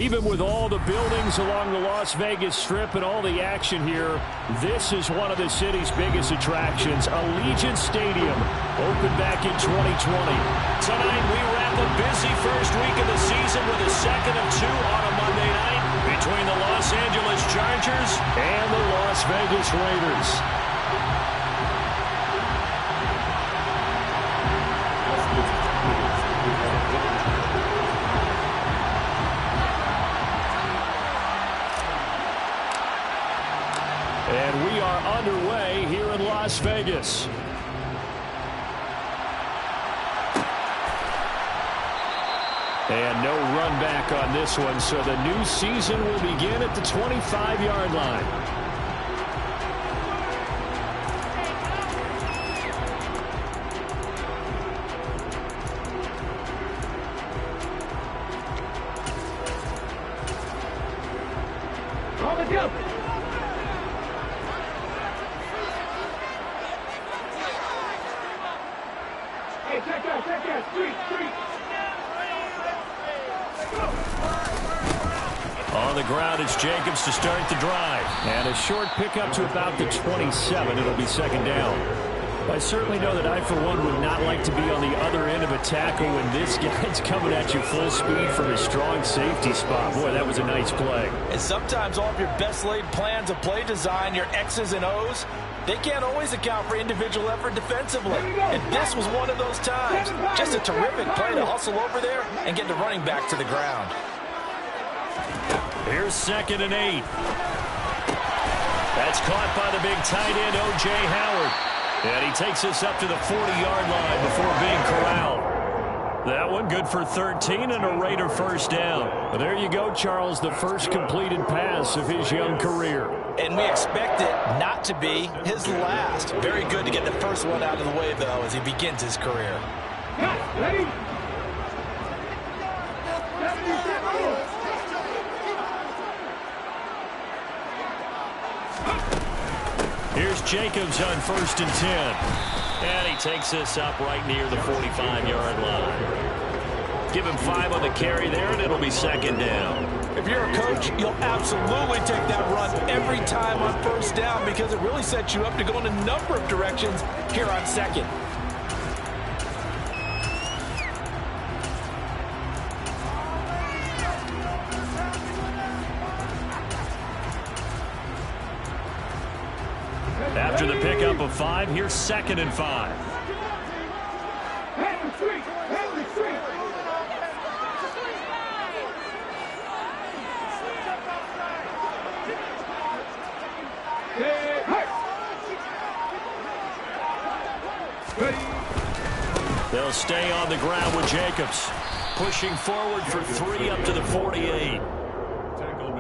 Even with all the buildings along the Las Vegas Strip and all the action here, this is one of the city's biggest attractions. Allegiant Stadium opened back in 2020. Tonight we wrap a busy first week of the season with a second of two on a Monday night between the Los Angeles Chargers and the Las Vegas Raiders. And we are underway here in Las Vegas. And no run back on this one, so the new season will begin at the 25-yard line. On the ground, it's Jacobs to start the drive. And a short pickup to about the 27. It'll be second down. I certainly know that I, for one, would not like to be on the other end of a tackle when this guy's coming at you full speed from a strong safety spot. Boy, that was a nice play. And sometimes all of your best laid plans of play design, your X's and O's, they can't always account for individual effort defensively. And this was one of those times. Just a terrific play to hustle over there and get the running back to the ground. Here's 2nd and 8. That's caught by the big tight end, O.J. Howard. And he takes us up to the 40-yard line before being corralled. That one good for 13 and a Raider first down. Well, there you go, Charles, the first completed pass of his young career. And we expect it not to be his last. Very good to get the first one out of the way, though, as he begins his career. Ready? Here's Jacobs on 1st and 10. And he takes this up right near the 45-yard line. Give him 5 on the carry there, and it'll be second down. If you're a coach, you'll absolutely take that run every time on first down because it really sets you up to go in a number of directions here on second. After the pickup of 5, here's 2nd and 5. They'll stay on the ground with Jacobs. Pushing forward for 3 up to the 48.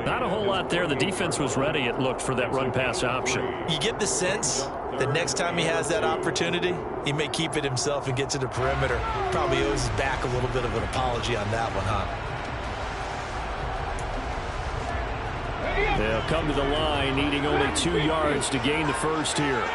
Not a whole lot there. The defense was ready, it looked, for that run-pass option. You get the sense that next time he has that opportunity, he may keep it himself and get to the perimeter. Probably owes his back a little bit of an apology on that one, huh? They'll come to the line, needing only 2 yards to gain the first here.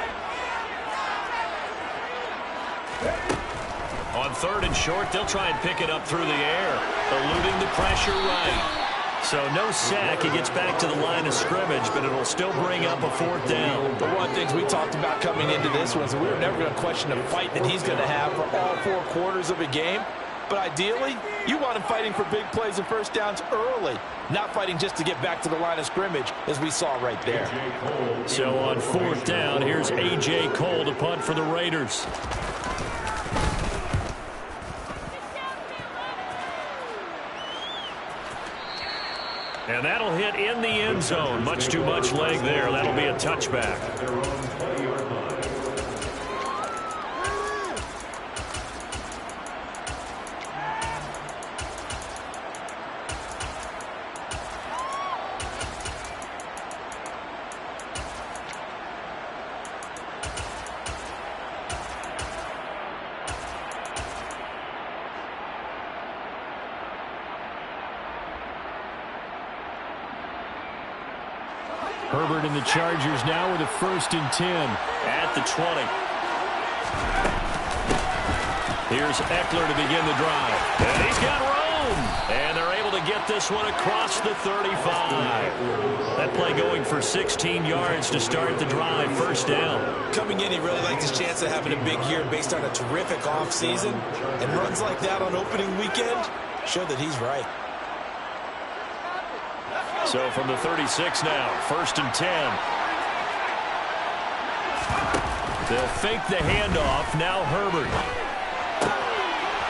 On 3rd and short, they'll try and pick it up through the air, eluding the pressure right. So no sack. He gets back to the line of scrimmage, but it'll still bring up a 4th down. But one of the things we talked about coming into this one is we were never going to question the fight that he's going to have for all 4 quarters of a game. But ideally, you want him fighting for big plays and first downs early, not fighting just to get back to the line of scrimmage, as we saw right there. So on 4th down, here's A.J. Cole to punt for the Raiders. And that'll hit in the end zone. Much too much leg there. That'll be a touchback. Herbert and the Chargers now with a 1st and 10 at the 20. Here's Eckler to begin the drive. And he's got room. And they're able to get this one across the 35. That play going for 16 yards to start the drive. First down. Coming in, he really liked his chance of having a big year based on a terrific offseason. And runs like that on opening weekend show that he's right. So from the 36 now, 1st and 10. They'll fake the handoff. Now Herbert.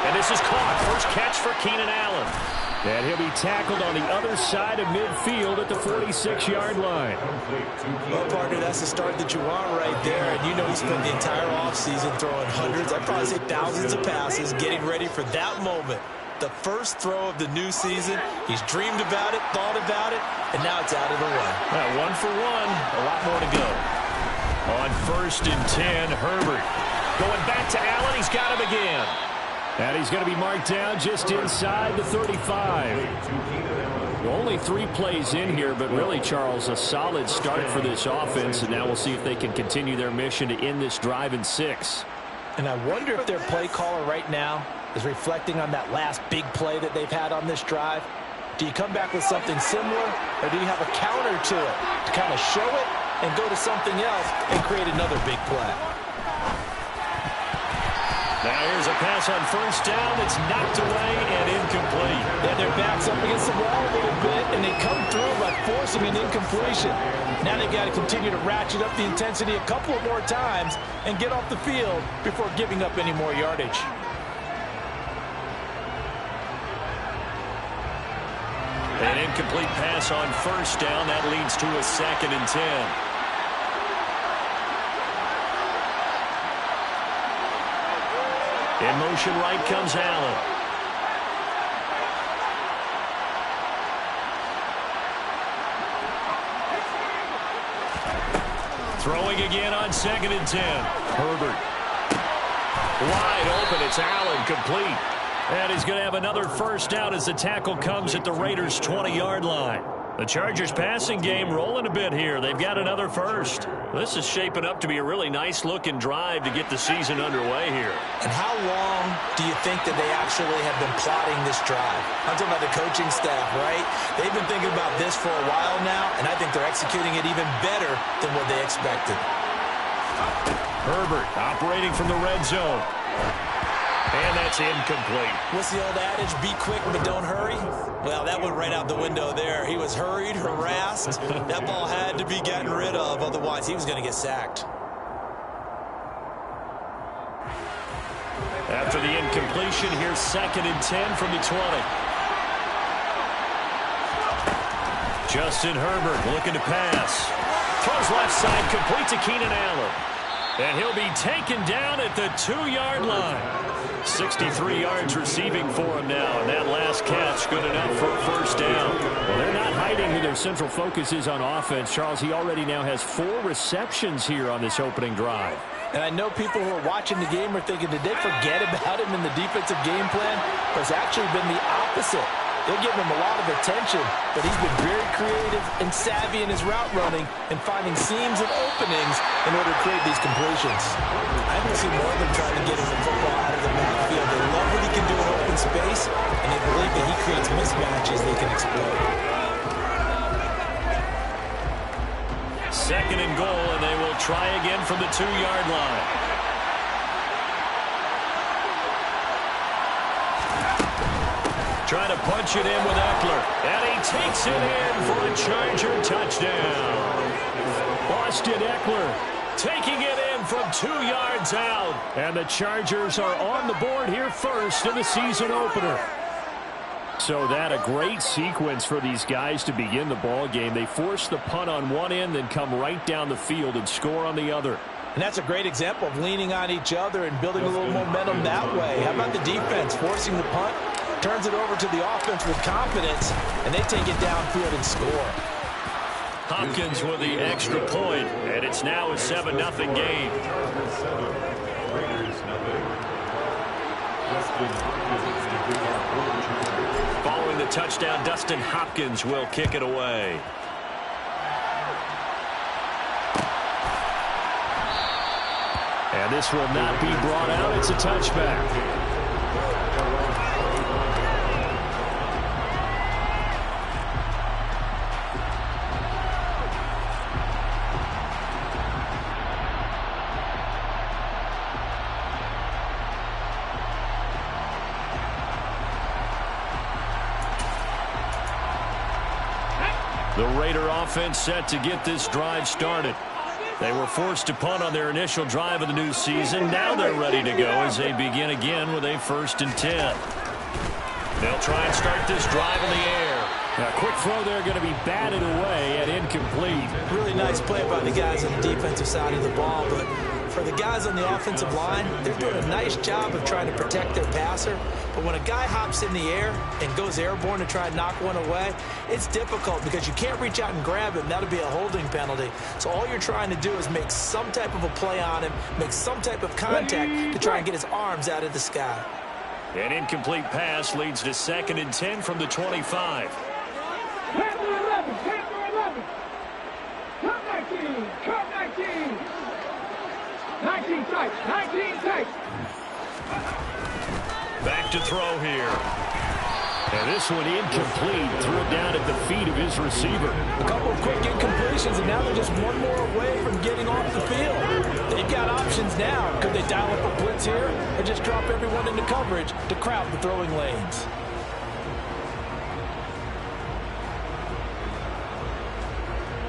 And this is caught. First catch for Keenan Allen. And he'll be tackled on the other side of midfield at the 46-yard line. Well, partner, that's the start that you want right there. And you know he spent the entire offseason throwing hundreds, I'd probably say thousands of passes, getting ready for that moment. The first throw of the new season. He's dreamed about it, thought about it, and now it's out of the way. Well, 1 for 1. A lot more to go. On 1st and 10, Herbert. Going back to Allen. He's got him again. And he's going to be marked down just inside the 35. Only 3 plays in here, but really, Charles, a solid start for this offense. And now we'll see if they can continue their mission to end this drive in 6. And I wonder if their play caller right now is reflecting on that last big play that they've had on this drive. Do you come back with something similar, or do you have a counter to it to kind of show it and go to something else and create another big play? Now here's a pass on 1st down. It's knocked away and incomplete. Yeah, their back's up against the wall a little bit, and they come through by forcing an incompletion. Now they've got to continue to ratchet up the intensity a couple of more times and get off the field before giving up any more yardage. An incomplete pass on 1st down. That leads to a 2nd and 10. In motion right comes Allen. Throwing again on 2nd and 10. Herbert. Wide open. It's Allen, complete. And he's going to have another 1st down as the tackle comes at the Raiders' 20-yard line. The Chargers passing game rolling a bit here. They've got another 1st. This is shaping up to be a really nice-looking drive to get the season underway here. And how long do you think that they actually have been plotting this drive? I'm talking about the coaching staff, right? They've been thinking about this for a while now, and I think they're executing it even better than what they expected. Herbert operating from the red zone. And that's incomplete. What's the old adage? Be quick, but don't hurry. Well, that went right out the window there. He was hurried, harassed. That ball had to be gotten rid of. Otherwise, he was going to get sacked. After the incompletion, here's 2nd and 10 from the 20. Justin Herbert looking to pass. Throws left side, complete to Keenan Allen. And he'll be taken down at the 2-yard line. 63 yards receiving for him now, and that last catch good enough for a 1st down. Well, they're not hiding who their central focus is on offense. Charles, he already now has 4 receptions here on this opening drive. And I know people who are watching the game are thinking, did they forget about him in the defensive game plan? But it's actually been the opposite. They're giving him a lot of attention, but he's been very creative and savvy in his route running and finding seams and openings in order to create these completions. I haven't seen more of them trying to get him the football out of the backfield. They love what he can do in open space, and they believe that he creates mismatches they can exploit. 2nd and goal, and they will try again from the 2-yard line. Trying to punch it in with Eckler. And he takes it in for a Charger touchdown. Austin Eckler taking it in from 2 yards out. And the Chargers are on the board here first in the season opener. So that a great sequence for these guys to begin the ball game. They force the punt on one end, then come right down the field and score on the other. And that's a great example of leaning on each other and building a little momentum that way. How about the defense forcing the punt? Turns it over to the offense with confidence, and they take it downfield and score. Hopkins with the extra point, and it's now a 7-0 game. Following the touchdown, Dustin Hopkins will kick it away. And this will not be brought out. It's a touchback. The Raider offense set to get this drive started. They were forced to punt on their initial drive of the new season. Now they're ready to go as they begin again with a 1st and 10. They'll try and start this drive in the air. Now, quick throw there going to be batted away and incomplete. Really nice play by the guys on the defensive side of the ball, but for the guys on the offensive line, they're doing a nice job of trying to protect their passer. But when a guy hops in the air and goes airborne to try and knock one away, it's difficult because you can't reach out and grab him. That'll be a holding penalty. So all you're trying to do is make some type of a play on him, make some type of contact to try and get his arms out of the sky. An incomplete pass leads to 2nd and 10 from the 25. 19 strikes, 19 strikes. Back to throw here. And this one incomplete. Threw it down at the feet of his receiver. A couple of quick incompletions, and now they're just one more away from getting off the field. They've got options now. Could they dial up a blitz here or just drop everyone into coverage to crowd the throwing lanes?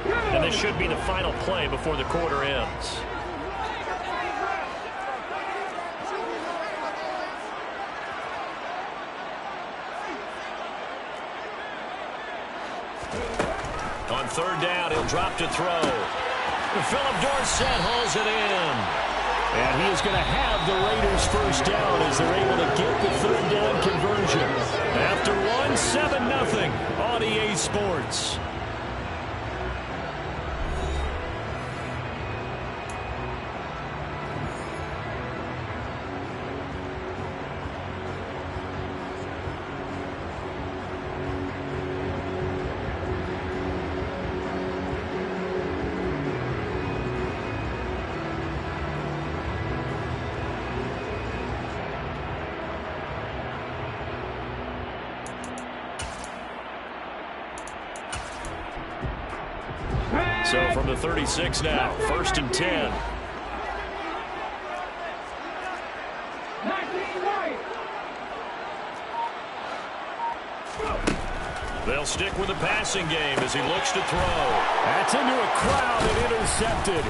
And this should be the final play before the quarter ends. On 3rd down, he'll drop to throw. Philip Dorsett hauls it in. And he is going to have the Raiders' 1st down as they're able to get the 3rd down conversion. After 7-0 on EA Sports. So from the 36 now, 1st and 10. They'll stick with the passing game as he looks to throw. That's into a crowd and intercepted.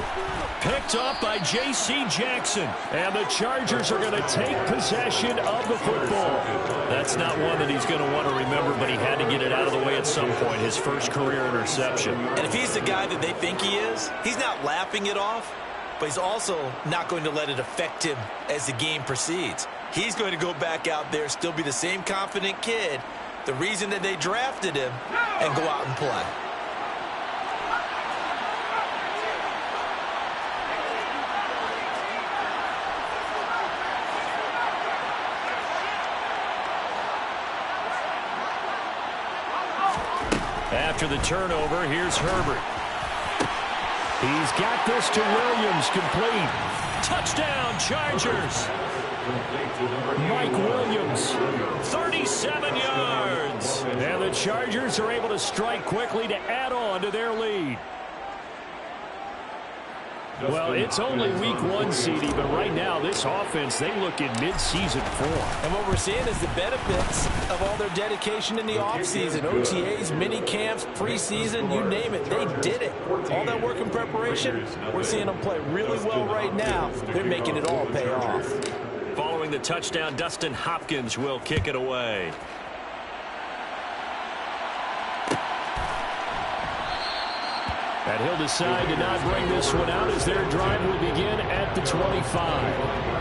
Picked up by J.C. Jackson. And the Chargers are going to take possession of the football. That's not one that he's going to want to remember, but he had to get it out of the way at some point, his first career interception. And if he's the guy that they think he is, he's not laughing it off, but he's also not going to let it affect him as the game proceeds. He's going to go back out there, still be the same confident kid, the reason that they drafted him, and go out and play. After the turnover, here's Herbert. He's got this to Williams, complete. Touchdown, Chargers. Mike Williams, 37 yards. And the Chargers are able to strike quickly to add on to their lead. Well, it's only week 1, CD, but right now this offense, they look in mid-season form. And what we're seeing is the benefits of all their dedication in the offseason. OTAs, mini camps, preseason, you name it, they did it. All that work in preparation, we're seeing them play really well right now. They're making it all pay off. Following the touchdown, Dustin Hopkins will kick it away. And he'll decide to not bring this one out as their drive will begin at the 25.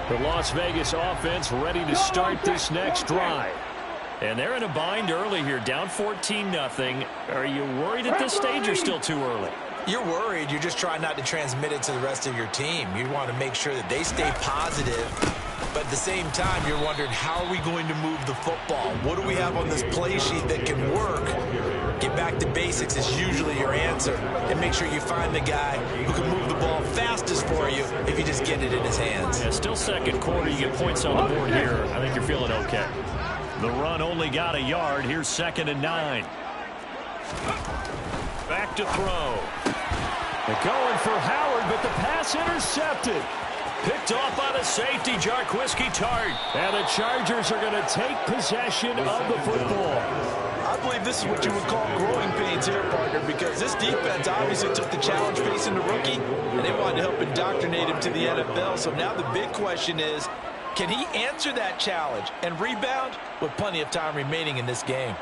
The Las Vegas offense ready to start this next drive. And they're in a bind early here, down 14-0. Are you worried at this stage or still too early? You're worried. You're just trying not to transmit it to the rest of your team. You want to make sure that they stay positive. But at the same time, you're wondering, how are we going to move the football? What do we have on this play sheet that can work? Get back to basics is usually your answer. And make sure you find the guy who can move the ball fastest for you if you just get it in his hands. Yeah, still second quarter. You get points on the board here. I think you're feeling okay. The run only got a yard. Here's 2nd and 9. Back to throw. They're going for Howard, but the pass intercepted. Picked off by the safety, Jarquiski Tart. And the Chargers are going to take possession of the football. I believe this is what you would call growing pains here, partner, because this defense obviously took the challenge facing the rookie, and they wanted to help indoctrinate him to the NFL. So now the big question is, can he answer that challenge and rebound with plenty of time remaining in this game?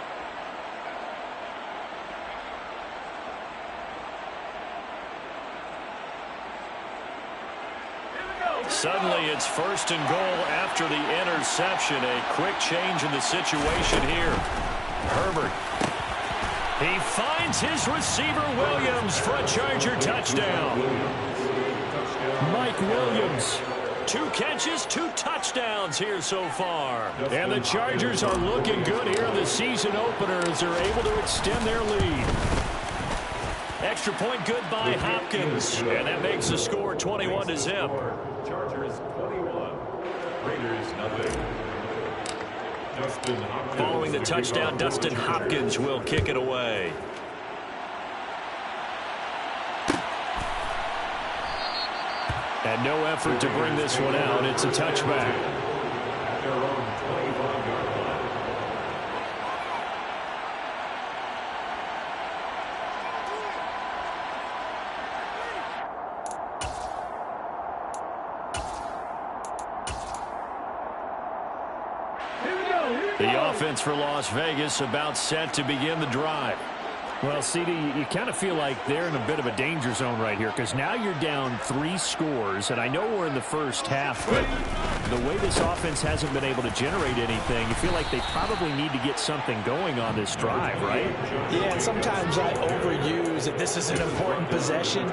Suddenly it's 1st and goal after the interception. A quick change in the situation here. Herbert. He finds his receiver Williams for a Charger touchdown. Mike Williams. 2 catches, 2 touchdowns here so far. And the Chargers are looking good here in the season opener as they're able to extend their lead. Extra point good by Hopkins. And that makes the score 21-0. Chargers 21, Raiders nothing. Following the touchdown, Dustin Hopkins will kick it away. And no effort to bring this one out. It's a touchback. Their own 25-yard line. The offense for Las Vegas about set to begin the drive. Well, CD, you kind of feel like they're in a bit of a danger zone right here because now you're down 3 scores, and I know we're in the first half, but the way this offense hasn't been able to generate anything, you feel like they probably need to get something going on this drive, right? Yeah, and sometimes I overuse that this is an important possession,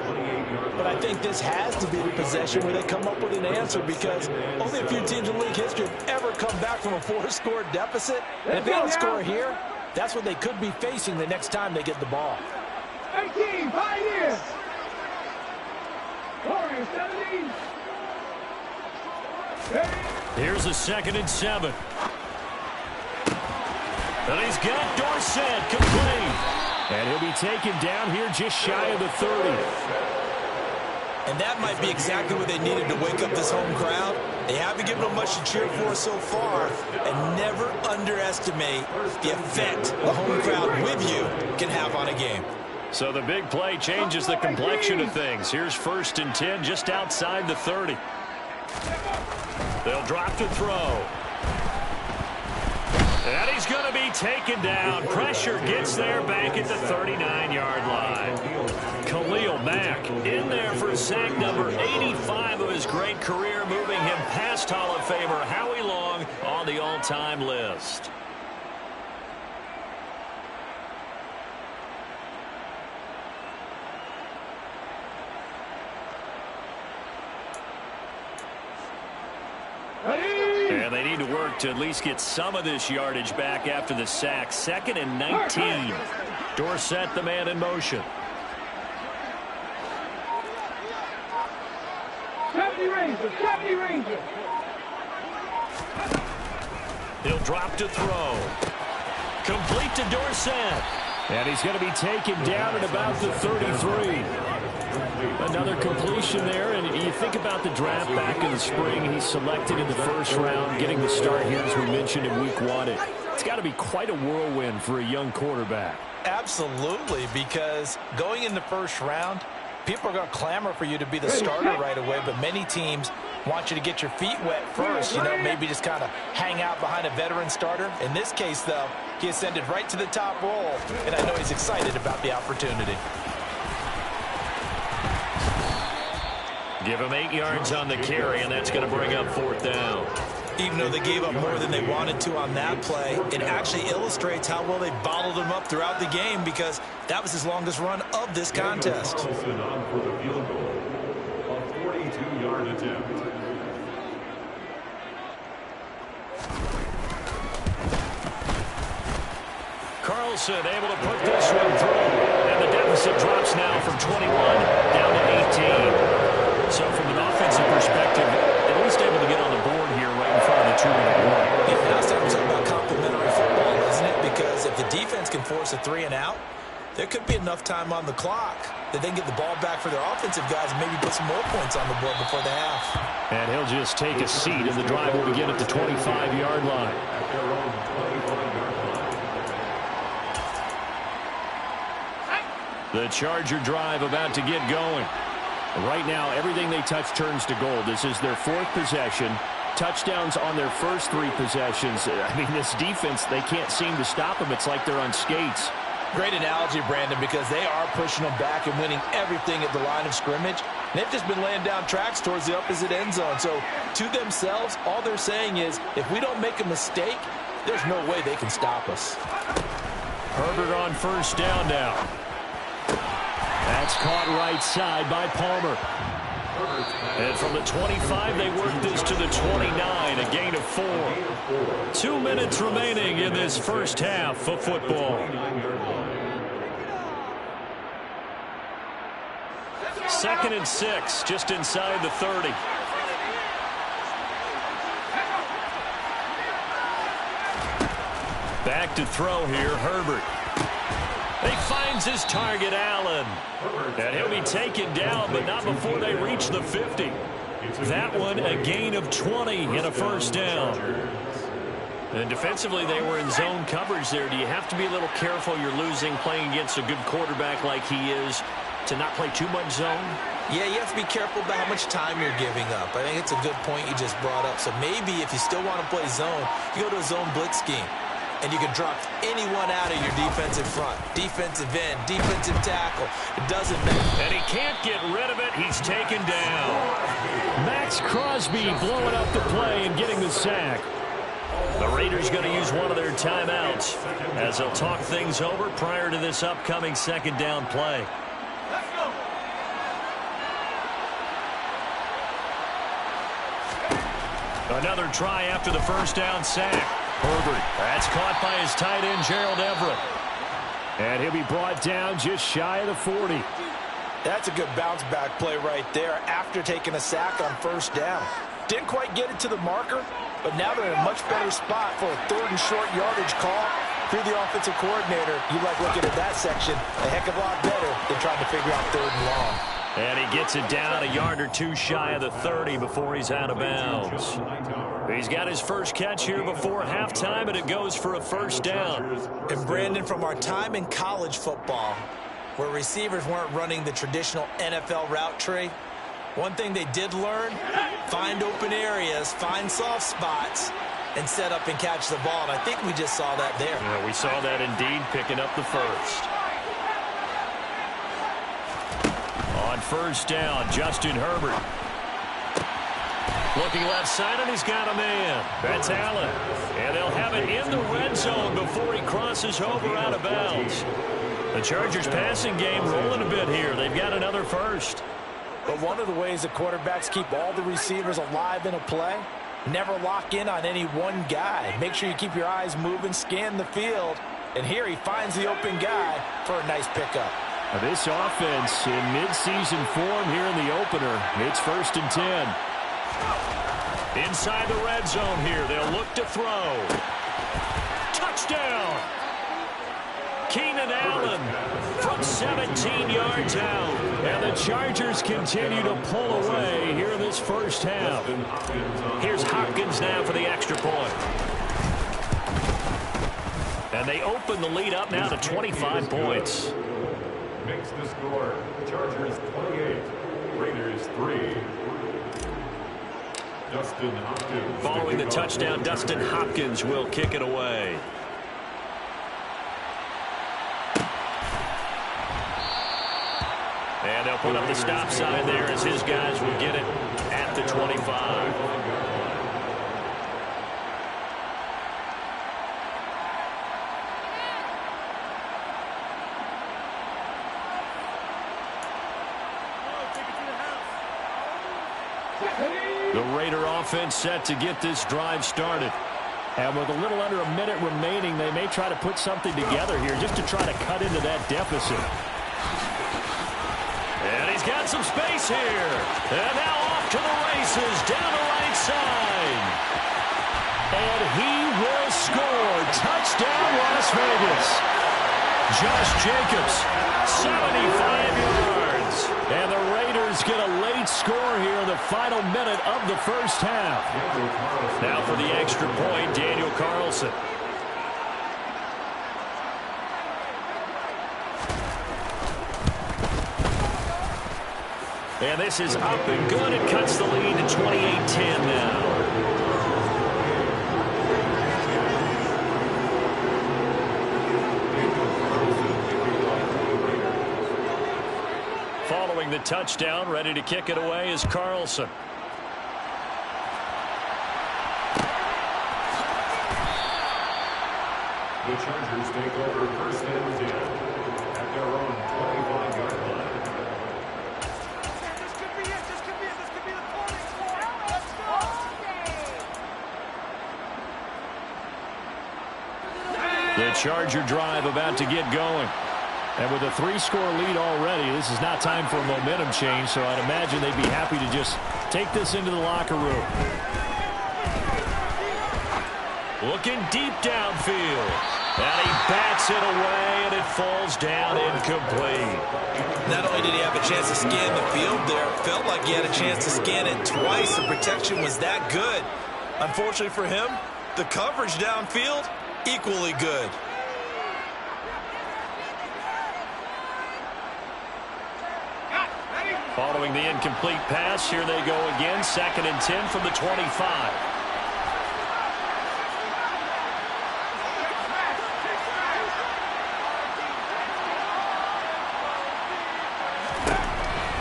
but I think this has to be the possession where they come up with an answer because only a few teams in league history have ever come back from a 4-score deficit. And if they don't score here, that's what they could be facing the next time they get the ball. 18, Pioneers. Warriors 17. Here's a 2nd and 7. And he's got Dorsett complete. And he'll be taken down here just shy of the 30. And that might be exactly what they needed to wake up this home crowd. They haven't given them much to cheer for so far, and never underestimate the effect the home crowd with you can have on a game. So the big play changes the complexion of things. Here's 1st and 10 just outside the 30. They'll drop to throw. And he's going to be taken down. Pressure gets there back at the 39-yard line. Khalil Mack in there for sack number 85 of his great career, moving him past Hall of Famer Howie Long on the all-time list. And they need to work to at least get some of this yardage back after the sack. 2nd and 19. Dorsett, the man in motion. 70 Rangers, 70 Rangers. He'll drop to throw. Complete to Dorsett. And he's going to be taken down at about the 33. Another completion there, and you think about the draft back in the spring. He's selected in the 1st round, getting the start here, as we mentioned, in week 1. It's got to be quite a whirlwind for a young quarterback. Absolutely, because going in the 1st round, people are going to clamor for you to be the starter right away, but many teams want you to get your feet wet first, maybe just kind of hang out behind a veteran starter. In this case, though, he ascended right to the top role, and I know he's excited about the opportunity. Give him 8 yards on the carry, and that's going to bring up 4th down. Even though they gave up more than they wanted to on that play, it actually illustrates how well they bottled him up throughout the game because that was his longest run of this contest. Carlson on for the field goal. A 42-yard attempt. Carlson able to put this one through. And the deficit drops now from 21 down to 18. So from an offensive perspective, at least able to get on the board here right in front of the 2-minute warning. Yeah, now it's time to talk about complementary football, isn't it? Because if the defense can force a 3 and out, there could be enough time on the clock that they can get the ball back for their offensive guys and maybe put some more points on the board before the half. And he'll just take a seat, and the drive will begin at the 25-yard line. The Charger drive about to get going. Right now, everything they touch turns to gold. This is their 4th possession. Touchdowns on their first 3 possessions. I mean, this defense, they can't seem to stop them. It's like they're on skates. Great analogy, Brandon, because they are pushing them back and winning everything at the line of scrimmage. And they've just been laying down tracks towards the opposite end zone. So to themselves, all they're saying is, if we don't make a mistake, there's no way they can stop us. Herbert on first down now. That's caught right side by Palmer. And from the 25, they work this to the 29, a gain of 4. 2 minutes remaining in this first half of football. 2nd and 6, just inside the 30. Back to throw here, Herbert. He finds his target, Allen. And he'll be taken down, but not before they reach the 50. That one, a gain of 20 and a first down. And defensively, they were in zone coverage there. Do you have to be a little careful? You're losing, playing against a good quarterback like he is, to not play too much zone? Yeah, you have to be careful about how much time you're giving up. I think it's a good point you just brought up. So maybe if you still want to play zone, you go to a zone blitz scheme. And you can drop anyone out of your defensive front. Defensive end, defensive tackle. It doesn't matter. And he can't get rid of it. He's taken down. Max Crosby blowing up the play and getting the sack. The Raiders going to use one of their timeouts as they'll talk things over prior to this upcoming 2nd down play. Another try after the first down sack. Herbert, that's caught by his tight end, Gerald Everett. And he'll be brought down just shy of the 40. That's a good bounce back play right there after taking a sack on first down. Didn't quite get it to the marker, but now they're in a much better spot for a 3rd and short yardage call. Through the offensive coordinator, you like looking at that section a heck of a lot better than trying to figure out 3rd and long. And he gets it down a yard or 2 shy of the 30 before he's out of bounds. He's got his first catch here before halftime, and it goes for a first down. And Brandon, from our time in college football, where receivers weren't running the traditional NFL route tree, one thing they did learn, find open areas, find soft spots, and set up and catch the ball. And I think we just saw that there. Yeah, we saw that indeed, picking up the first. On first down, Justin Herbert. Looking left side, and he's got a man. That's Allen. And they'll have it in the red zone before he crosses over out of bounds. The Chargers passing game rolling a bit here. They've got another first. But one of the ways the quarterbacks keep all the receivers alive in a play, never lock in on any one guy. Make sure you keep your eyes moving, scan the field. And here he finds the open guy for a nice pickup. Now this offense in midseason form here in the opener. It's 1st and 10. Inside the red zone here. They'll look to throw. Touchdown! Keenan Allen from 17 yards out. And the Chargers continue to pull away here in this first half. Here's Hopkins now for the extra point. And they open the lead up now to 25 points. Makes the score Chargers 28, Raiders 3. Dustin Hopkins. Following the touchdown, Dustin Hopkins will kick it away. And they'll put up the stop sign there as his guys will get it at the 25. The Raider offense set to get this drive started. And with a little under a minute remaining, they may try to put something together here just to try to cut into that deficit. And he's got some space here. And now off to the races down the right side. And he will score. Touchdown, Las Vegas. Josh Jacobs, 75 yards. And the Raiders get a late score here in the final minute of the first half. Now for the extra point, Daniel Carlson. And this is up and good. It cuts the lead to 28-10 now. Following the touchdown, ready to kick it away is Carlson. The Chargers take over first and 10 at their own 25-yard line. The Charger drive about to get going. And with a 3-score lead already, this is not time for a momentum change, so I'd imagine they'd be happy to just take this into the locker room. Looking deep downfield. And he bats it away, and it falls down incomplete. Not only did he have a chance to scan the field there, it felt like he had a chance to scan it twice. The protection was that good. Unfortunately for him, the coverage downfield, equally good. Following the incomplete pass, here they go again. 2nd and 10 from the 25.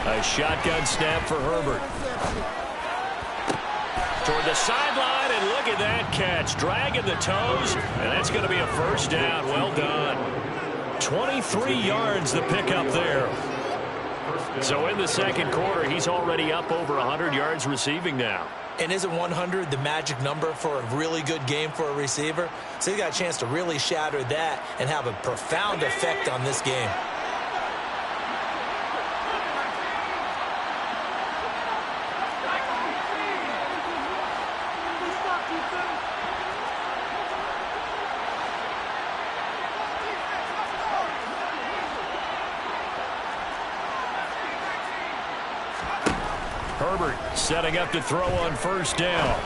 A shotgun snap for Herbert. Toward the sideline, and look at that catch. Dragging the toes, and that's going to be a first down. Well done. 23 yards the pickup there. So in the second quarter, he's already up over 100 yards receiving now. And isn't 100 the magic number for a really good game for a receiver? So he got a chance to really shatter that and have a profound effect on this game. Herbert setting up to throw on first down.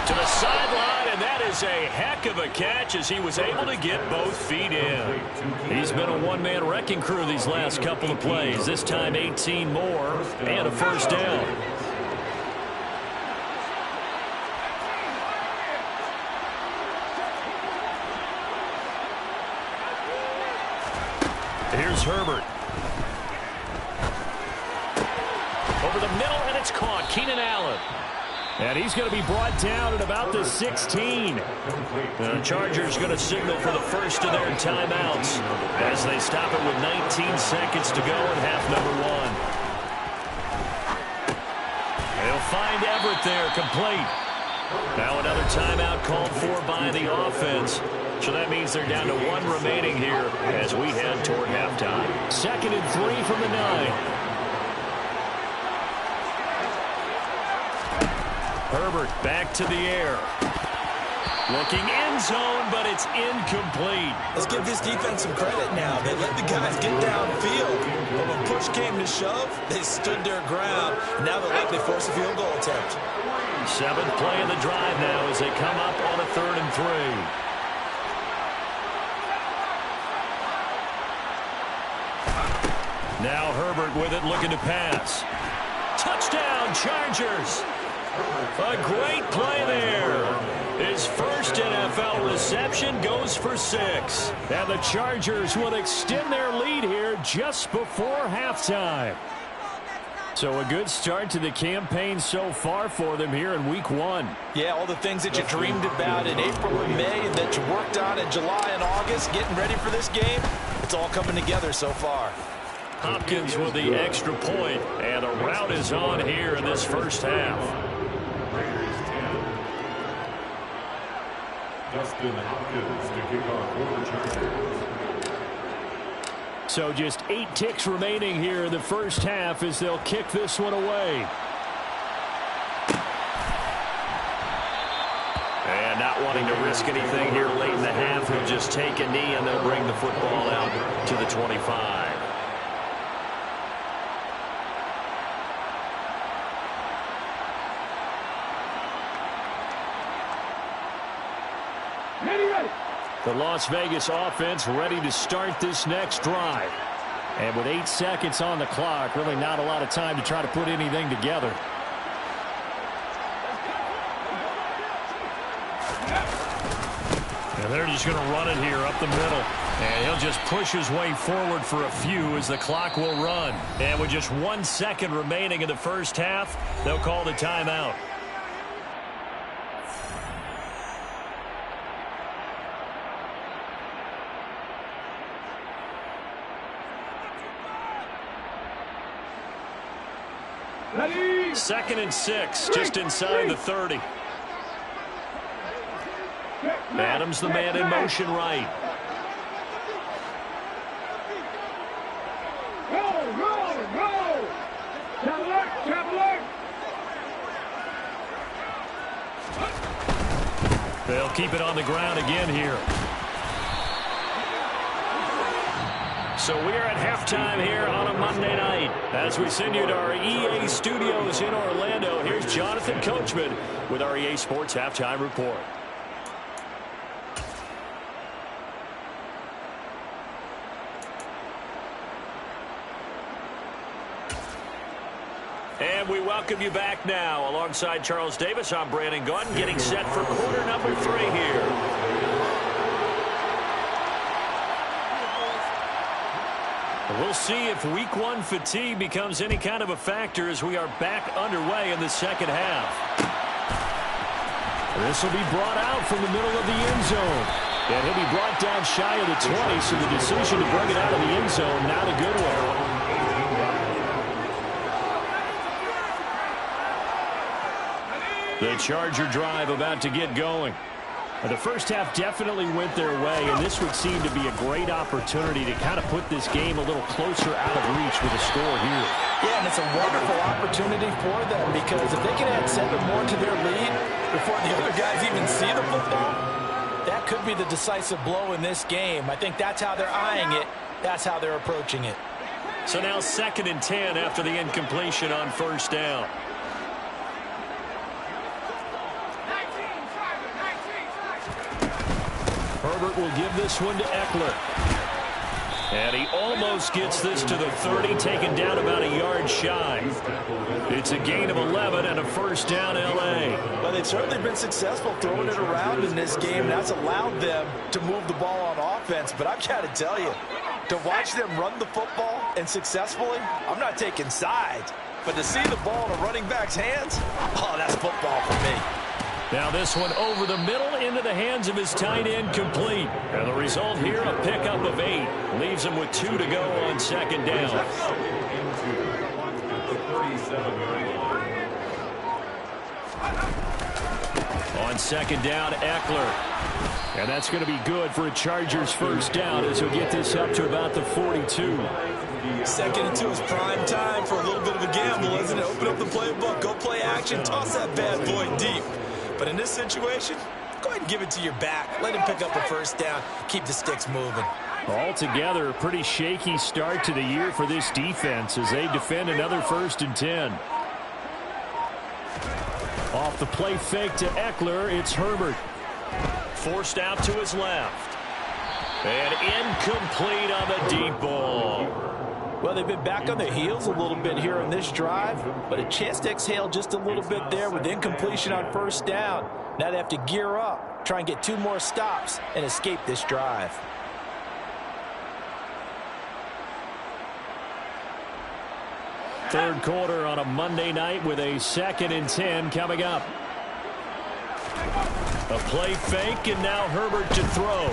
To the sideline, and that is a heck of a catch as he was able to get both feet in. He's been a one-man wrecking crew these last couple of plays. This time 18 more and a first down. Here's Herbert. Over the middle, and it's caught. Keenan Allen. And he's going to be brought down at about the 16. The Chargers going to signal for the first of their timeouts as they stop it with 19 seconds to go in half number 1. They'll find Everett there, complete. Now another timeout called for by the offense. So that means they're down to 1 remaining here as we head toward halftime. 2nd and 3 from the 9. Herbert back to the air. Looking end zone, but it's incomplete. Let's give this defense some credit now. They let the guys get downfield. But when push came to shove, they stood their ground. Now they'll likely force a field goal attempt. 7th play of the drive now as they come up on a 3rd and 3. Now Herbert with it, looking to pass. Touchdown, Chargers. A great play there. His first NFL reception goes for 6. And the Chargers will extend their lead here just before halftime. So a good start to the campaign so far for them here in week 1. Yeah, all the things that you dreamed about in April and May and that you worked on in July and August, getting ready for this game, it's all coming together so far. Hopkins with the extra point, and the route is on here in this first half. Raiders 10. Dustin Hopkins to kick off for the Chargers. So just 8 ticks remaining here in the first half as they'll kick this one away. And not wanting to risk anything here late in the half, he'll just take a knee and they'll bring the football out to the 25. The Las Vegas offense ready to start this next drive. And with 8 seconds on the clock, really not a lot of time to try to put anything together. And they're just going to run it here up the middle. And he'll just push his way forward for a few as the clock will run. And with just 1 second remaining in the first half, they'll call the timeout. Second and 6, just inside the 30. Adams, the man in motion right. Roll. Traveler. They'll keep it on the ground again here. So we're at halftime here on a Monday night. As we send you to our EA studios in Orlando, here's Jonathan Coachman with our EA Sports Halftime Report. And we welcome you back now. Alongside Charles Davis, I'm Brandon Gaudin, getting set for quarter number 3 here. We'll see if week 1 fatigue becomes any kind of a factor as we are back underway in the second half. This will be brought out from the middle of the end zone. And he'll be brought down shy of the 20, so the decision to bring it out of the end zone, not a good one. The Charger drive about to get going. The first half definitely went their way, and this would seem to be a great opportunity to kind of put this game a little closer out of reach with a score here. Yeah, and it's a wonderful opportunity for them because if they can add 7 more to their lead before the other guys even see the football, that could be the decisive blow in this game. I think that's how they're eyeing it. That's how they're approaching it. So now 2nd and 10 after the incompletion on first down. Herbert will give this one to Eckler. And he almost gets this to the 30, taken down about a yard shy. It's a gain of 11 and a first down L.A. Well, they've certainly been successful throwing it around in this game. That's allowed them to move the ball on offense. But I've got to tell you, to watch them run the football and successfully, I'm not taking sides. But to see the ball in a running back's hands, oh, that's football for me. Now this one over the middle into the hands of his tight end, complete. And the result here, a pickup of 8. Leaves him with 2 to go on second down. On second down, Eckler. And that's going to be good for a Chargers first down as he'll get this up to about the 42. 2nd and 2 is prime time for a little bit of a gamble, isn't it? Open up the playbook, go play action, toss that bad boy deep. But in this situation, go ahead and give it to your back. Let him pick up the first down. Keep the sticks moving. Altogether, a pretty shaky start to the year for this defense as they defend another 1st and 10. Off the play fake to Eckler, it's Herbert. Forced out to his left. And incomplete on the deep ball. Well, they've been back on their heels a little bit here on this drive, but a chance to exhale just a little bit there with incompletion on first down. Now they have to gear up, try and get 2 more stops, and escape this drive. Third quarter on a Monday night with a 2nd and 10 coming up. A play fake, and now Herbert to throw.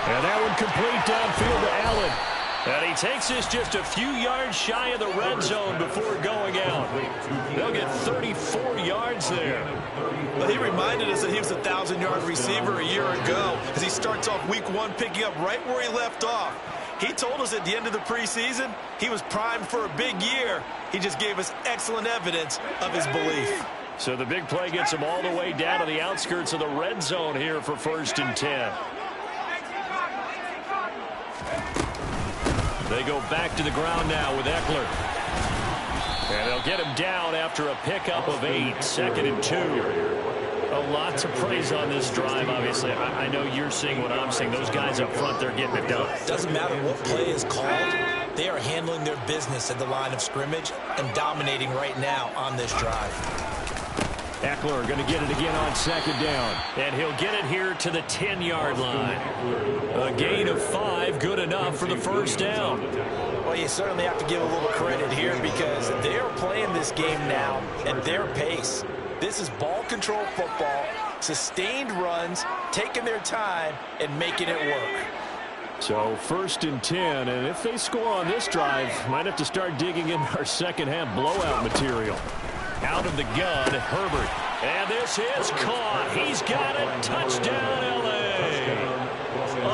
And that one complete downfield to Allen. And he takes this just a few yards shy of the red zone before going out. They'll get 34 yards there. Well, he reminded us that he was a 1,000-yard receiver a year ago as he starts off week 1 picking up right where he left off. He told us at the end of the preseason he was primed for a big year. He just gave us excellent evidence of his belief. So the big play gets him all the way down to the outskirts of the red zone here for 1st and 10. They go back to the ground now with Eckler. And they'll get him down after a pickup of 8, 2nd and 2. A lot to praise on this drive, obviously. I know you're seeing what I'm seeing. Those guys up front, they're getting it done. Doesn't matter what play is called. They are handling their business at the line of scrimmage and dominating right now on this drive. Eckler going to get it again on 2nd down. And he'll get it here to the 10-yard line. A gain of 5, good enough for the 1st down. Well, you certainly have to give a little credit here because they're playing this game now at their pace. This is ball control football, sustained runs, taking their time, and making it work. So 1st and 10, and if they score on this drive, might have to start digging in our second-half blowout material. Out of the gun, Herbert. And this is caught. He's got it. Touchdown, L.A.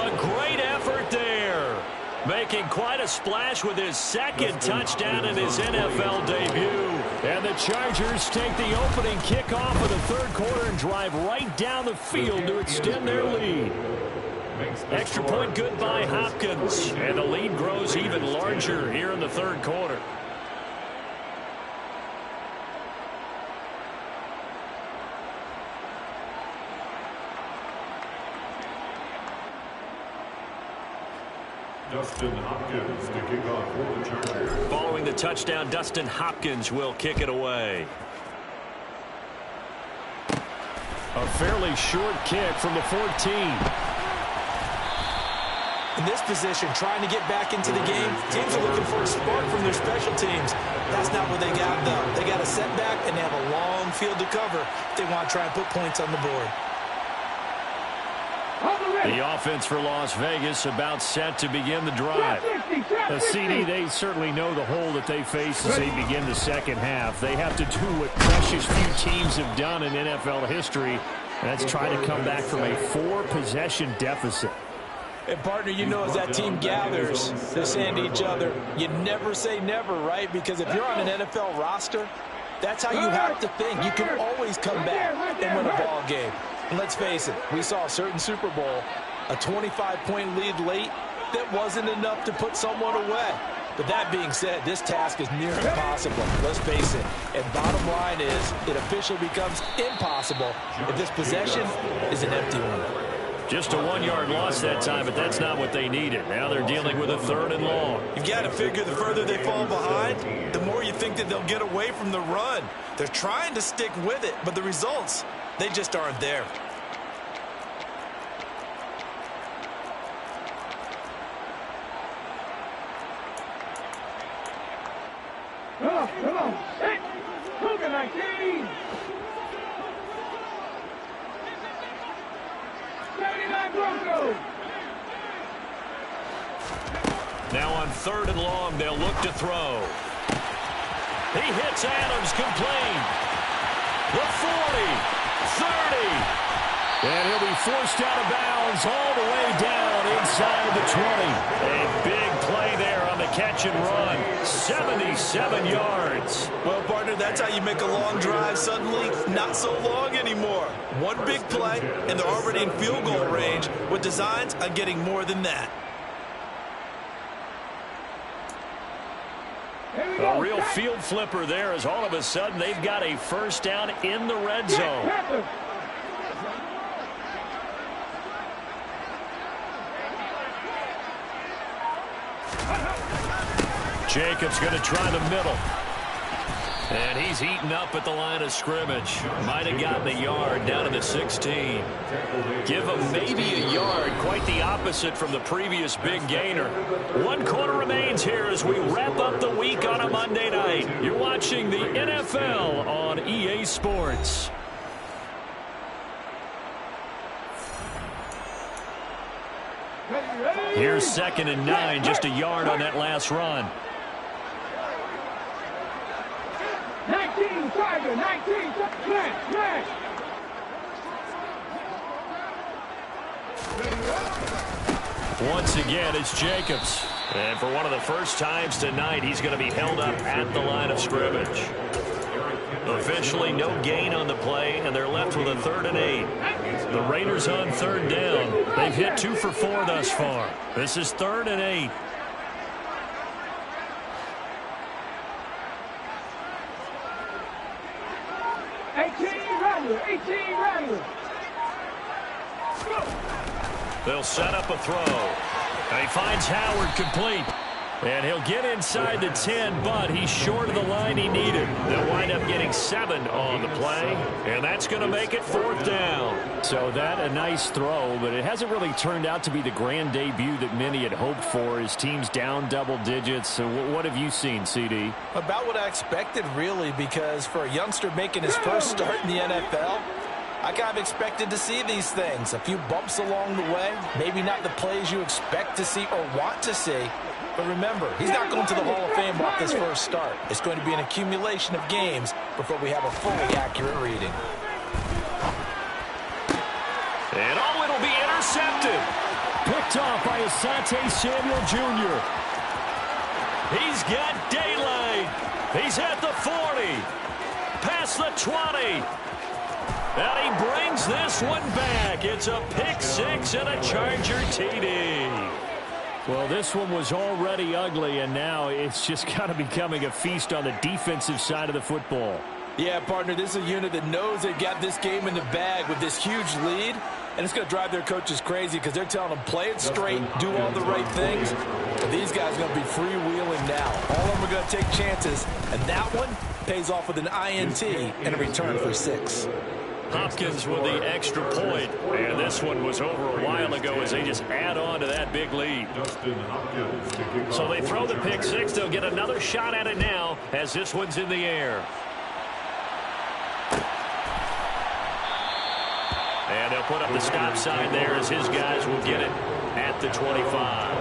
A great effort there. Making quite a splash with his 2nd touchdown in his NFL debut. And the Chargers take the opening kickoff of the 3rd quarter and drive right down the field to extend their lead. Extra point good by Hopkins. And the lead grows even larger here in the 3rd quarter. Dustin Hopkins to kick off for the Chargers. Following the touchdown, Dustin Hopkins will kick it away. A fairly short kick from the 14. In this position, trying to get back into the game, teams are looking for a spark from their special teams. That's not what they got, though. They got a setback, and they have a long field to cover if they want to try and put points on the board. The offense for Las Vegas about set to begin the drive. The CD, they certainly know the hole that they face as they begin the 2nd half. They have to do what precious few teams have done in NFL history, and that's try to come back from a 4-possession deficit. And, partner, you know as that team gathers, they're saying to each other, you never say never, right? Because if you're on an NFL roster, that's how you have to think. You can always come back and win a ball game. And let's face it, we saw a certain Super Bowl, a 25-point lead late that wasn't enough to put someone away. But that being said, this task is near impossible. Let's face it. And bottom line is, it officially becomes impossible if this possession is an empty one. Just a 1-yard loss that time, but that's not what they needed. Now they're dealing with a 3rd and long. You've got to figure the further they fall behind, the more you think that they'll get away from the run. They're trying to stick with it, but the results, they just aren't there. Come on. Hit. Cougar 19. 79 Broncos. Now on 3rd and long, they'll look to throw. He hits Adams, complete. The 40, 30. And he'll be forced out of bounds all the way down inside the 20. A big play there on the catch and run. 77 yards. Well, partner, that's how you make a long drive suddenly not so long anymore. One big play, and they're already in field goal range with designs on getting more than that. A real field flipper there as all of a sudden they've got a 1st down in the red zone. Jacobs going to try the middle. And he's eaten up at the line of scrimmage. Might have gotten a yard down to the 16. Give him maybe a yard. Quite the opposite from the previous big gainer. 1 quarter remains here as we wrap up the week on a Monday night. You're watching the NFL on EA Sports. Here's 2nd and 9, just a yard on that last run. 19, Tiger, 19, flash. Once again, it's Jacobs. And for one of the first times tonight, he's going to be held up at the line of scrimmage. Officially, no gain on the play, and they're left with a 3rd and 8. The Raiders on 3rd down. They've hit 2 for 4 thus far. This is 3rd and 8. They'll set up a throw. And he finds Howard complete. And he'll get inside the 10, but he's short of the line he needed. They'll wind up getting 7 on the play, and that's going to make it 4th down. So that a nice throw, but it hasn't really turned out to be the grand debut that many had hoped for. His team's down double digits. So what have you seen, CD? About what I expected, really, because for a youngster making his first start in the NFL, I kind of expected to see these things. A few bumps along the way, maybe not the plays you expect to see or want to see. But remember, he's not going to the Hall of Fame off this first start. It's going to be an accumulation of games before we have a fully accurate reading. And it'll be intercepted. Picked off by Asante Samuel Jr. He's got daylight. He's at the 40. Past the 20. And he brings this one back. It's a pick 6 and a Charger TD. Well, this one was already ugly, and now it's just kind of becoming a feast on the defensive side of the football. Yeah, partner, this is a unit that knows they got this game in the bag with this huge lead, and it's going to drive their coaches crazy because they're telling them play it straight, do all the right things. But these guys are going to be freewheeling now. All of them are going to take chances, and that one pays off with an INT and a return for 6. Hopkins with the extra point, and this one was over a while ago as they just add on to that big lead. So they throw the pick 6. They'll get another shot at it now as this one's in the air. And they'll put up the stop sign there as his guys will get it at the 25.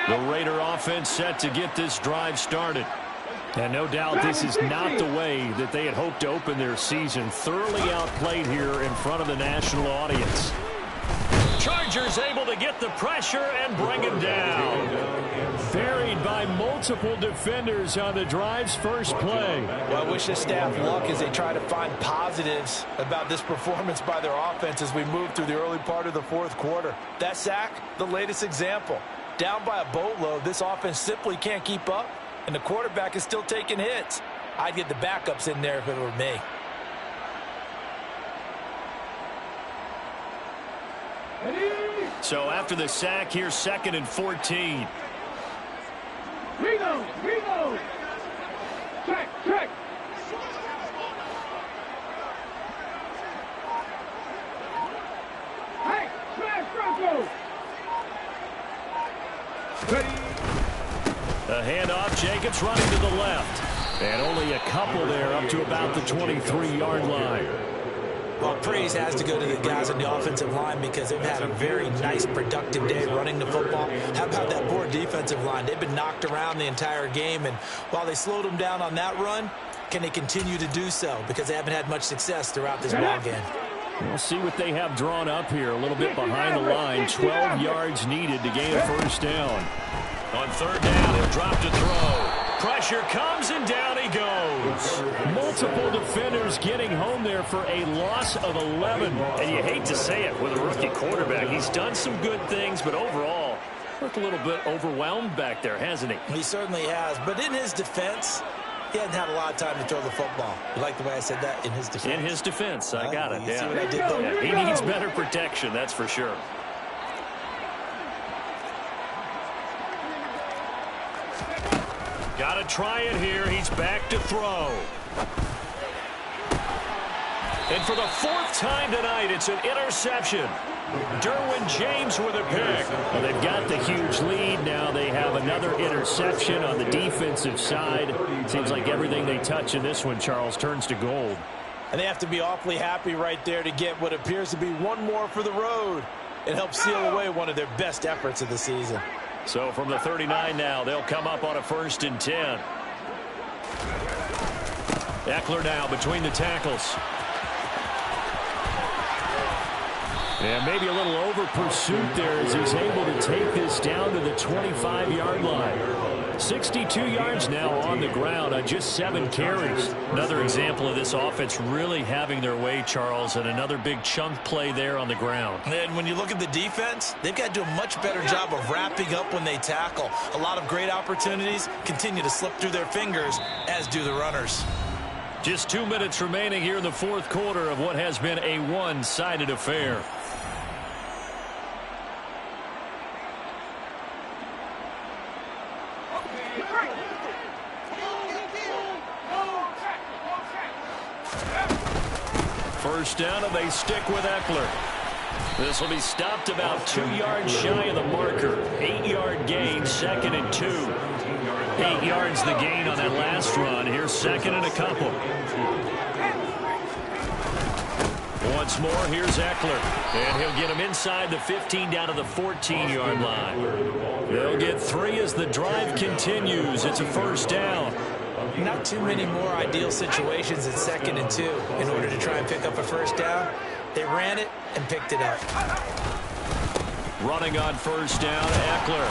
The Raider offense set to get this drive started. And no doubt this is not the way that they had hoped to open their season. Thoroughly outplayed here in front of the national audience. Chargers able to get the pressure and bring him down. Buried by multiple defenders on the drive's first play. Well, I wish the staff luck as they try to find positives about this performance by their offense as we move through the early part of the 4th quarter. That sack, the latest example. Down by a boatload, this offense simply can't keep up, and the quarterback is still taking hits. I'd get the backups in there if it were me. So after the sack, here's 2nd and 14. Reload. Check. Hey, smash Bronco. A handoff, Jacobs running to the left. And only a couple there up to about the 23-yard line. Well, praise has to go to the guys on the offensive line because they've had a very nice, productive day running the football. How about that poor defensive line? They've been knocked around the entire game, and while they slowed them down on that run, can they continue to do so? Because they haven't had much success throughout this ball game. We'll see what they have drawn up here. A little bit behind the line. 12 yards needed to gain a first down. On 3rd down, he'll drop to throw. Pressure comes, and down he goes. Multiple defenders getting home there for a loss of 11. And you hate to say it with a rookie quarterback. He's done some good things, but overall, looked a little bit overwhelmed back there, hasn't he? He certainly has. But in his defense, he hadn't had a lot of time to throw the football. You like the way I said that? In his defense? In his defense. I got it. You see what I did there? Yeah, he needs better protection, that's for sure. Got to try it here. He's back to throw. And for the 4th time tonight, it's an interception. Derwin James with a pick. Well, they've got the huge lead. Now they have another interception on the defensive side. Seems like everything they touch in this one, Charles, turns to gold. And they have to be awfully happy right there to get what appears to be one more for the road. It helps seal away one of their best efforts of the season. So from the 39 now, they'll come up on a 1st and 10. Eckler now between the tackles. And maybe a little over pursuit there as he's able to take this down to the 25-yard line. 62 yards now on the ground on just 7 carries. Another example of this offense really having their way, Charles, and another big chunk play there on the ground. And when you look at the defense, they've got to do a much better job of wrapping up when they tackle. A lot of great opportunities continue to slip through their fingers, as do the runners. Just 2 minutes remaining here in the 4th quarter of what has been a one-sided affair. First down, and they stick with Eckler. This will be stopped about 2 yards shy of the marker. 8-yard gain, 2nd and 2. 8 yards the gain on that last run. Here's 2nd and a couple. Once more, here's Eckler. And he'll get him inside the 15 down to the 14-yard line. They'll get 3 as the drive continues. It's a first down. Not too many more ideal situations at 2nd and 2 in order to try and pick up a first down. They ran it and picked it up. Running on first down, Eckler.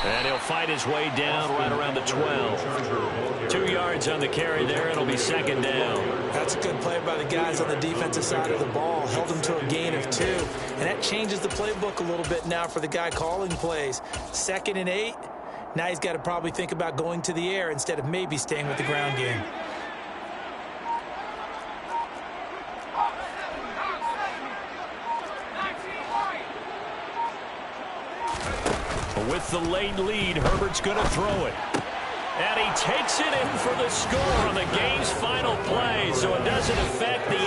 And he'll fight his way down right around the 12. 2 yards on the carry there. It'll be 2nd down. That's a good play by the guys on the defensive side of the ball. Held them to a gain of 2. And that changes the playbook a little bit now for the guy calling plays. 2nd and 8. Now he's got to probably think about going to the air instead of maybe staying with the ground game. With the late lead, Herbert's going to throw it. And he takes it in for the score on the game's final play, so it doesn't affect the